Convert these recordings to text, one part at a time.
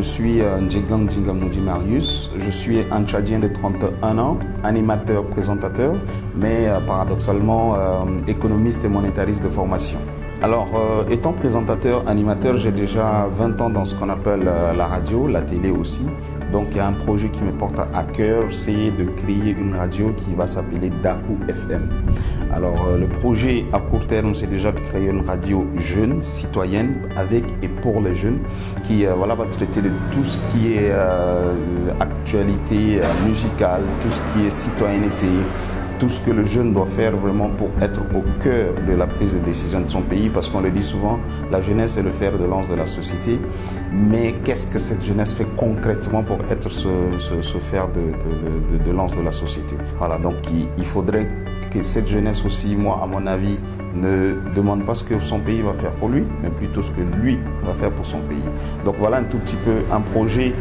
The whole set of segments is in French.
suis Ndjegang Djingamoudi Marius, je suis un Tchadien de 31 ans, animateur, présentateur, mais paradoxalement économiste et monétariste de formation. Alors, étant présentateur, animateur, j'ai déjà 20 ans dans ce qu'on appelle la radio, la télé aussi. Donc, il y a un projet qui me porte à cœur, c'est de créer une radio qui va s'appeler Daku FM. Alors, le projet à court terme, c'est déjà de créer une radio jeune, citoyenne, avec et pour les jeunes, qui voilà, va traiter de tout ce qui est actualité musicale, tout ce qui est citoyenneté, tout ce que le jeune doit faire vraiment pour être au cœur de la prise de décision de son pays, parce qu'on le dit souvent, la jeunesse est le fer de lance de la société, mais qu'est-ce que cette jeunesse fait concrètement pour être ce fer de lance de la société? Voilà, donc il faudrait que cette jeunesse aussi, moi à mon avis, ne demande pas ce que son pays va faire pour lui, mais plutôt ce que lui va faire pour son pays. Donc voilà un tout petit peu un projet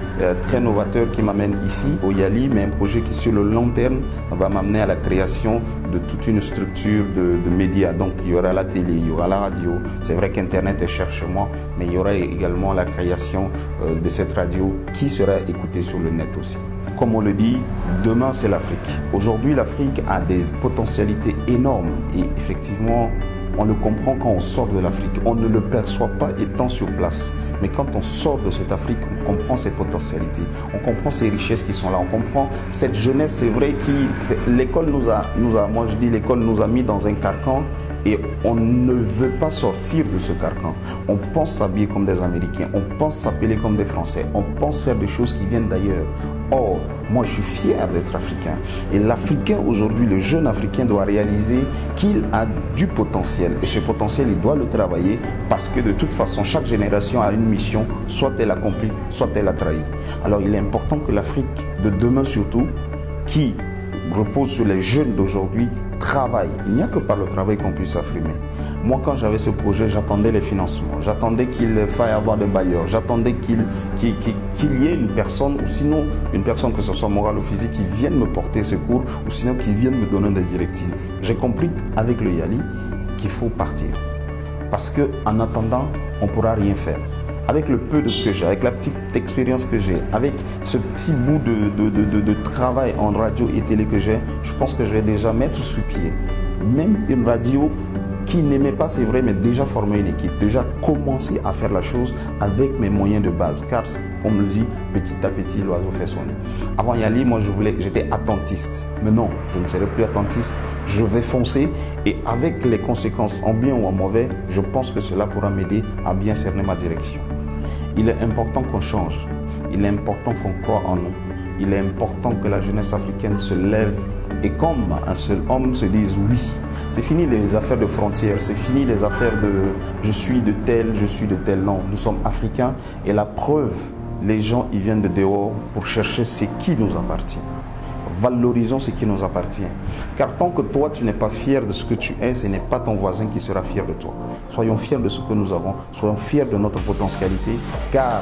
très novateur qui m'amène ici au Yali, mais un projet qui sur le long terme va m'amener à la création de toute une structure de médias. Donc il y aura la télé, il y aura la radio. C'est vrai qu'Internet est cher chez moi, mais il y aura également la création de cette radio qui sera écoutée sur le net aussi. Comme on le dit, demain c'est l'Afrique. Aujourd'hui l'Afrique a des potentialités énormes et effectivement on le comprend quand on sort de l'Afrique. On ne le perçoit pas étant sur place. Mais quand on sort de cette Afrique, on comprend ses potentialités. On comprend ces richesses qui sont là. On comprend cette jeunesse, c'est vrai, l'école nous a, moi je dis, l'école nous a mis dans un carcan et on ne veut pas sortir de ce carcan. On pense s'habiller comme des Américains, on pense s'appeler comme des Français, on pense faire des choses qui viennent d'ailleurs. Or, moi je suis fier d'être africain. Et l'Africain aujourd'hui, le jeune Africain doit réaliser qu'il a du potentiel. Et ce potentiel, il doit le travailler parce que de toute façon, chaque génération a une mission, soit elle accomplie, soit elle a trahi. Alors il est important que l'Afrique de demain surtout, qui repose sur les jeunes d'aujourd'hui, travaille. Il n'y a que par le travail qu'on puisse s'affirmer. Moi, quand j'avais ce projet, j'attendais les financements, j'attendais qu'il faille avoir des bailleurs, j'attendais qu'il y ait une personne, ou sinon une personne, que ce soit morale ou physique, qui vienne me porter secours, ou sinon qui vienne me donner des directives. J'ai compris avec le Yali qu'il faut partir. Parce qu'en attendant, on ne pourra rien faire. Avec le peu que j'ai, avec la petite expérience que j'ai, avec ce petit bout de travail en radio et télé que j'ai, je pense que je vais déjà mettre sous pied même une radio qui n'aimait pas, c'est vrai, mais déjà former une équipe, déjà commencer à faire la chose avec mes moyens de base. Car, comme on le dit, petit à petit, l'oiseau fait son nid. Avant Yali, moi, j'étais attentiste. Mais non, je ne serai plus attentiste. Je vais foncer et avec les conséquences, en bien ou en mauvais, je pense que cela pourra m'aider à bien cerner ma direction. Il est important qu'on change. Il est important qu'on croie en nous. Il est important que la jeunesse africaine se lève et comme un seul homme se dise oui. C'est fini les affaires de frontières, c'est fini les affaires de je suis de tel, je suis de tel. Non, nous sommes africains et la preuve, les gens ils viennent de dehors pour chercher ce qui nous appartient. Valorisons ce qui nous appartient. Car tant que toi tu n'es pas fier de ce que tu es, ce n'est pas ton voisin qui sera fier de toi. Soyons fiers de ce que nous avons, soyons fiers de notre potentialité, car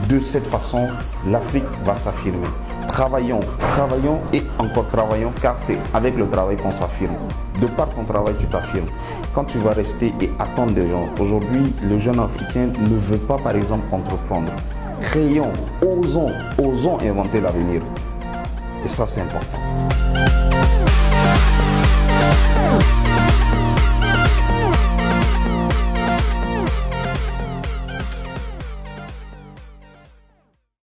de cette façon, l'Afrique va s'affirmer. Travaillons, travaillons et encore travaillons, car c'est avec le travail qu'on s'affirme. De par ton travail, tu t'affirmes. Quand tu vas rester et attendre des gens, aujourd'hui, le jeune africain ne veut pas, par exemple, entreprendre. Créons, osons inventer l'avenir. Et ça, c'est important.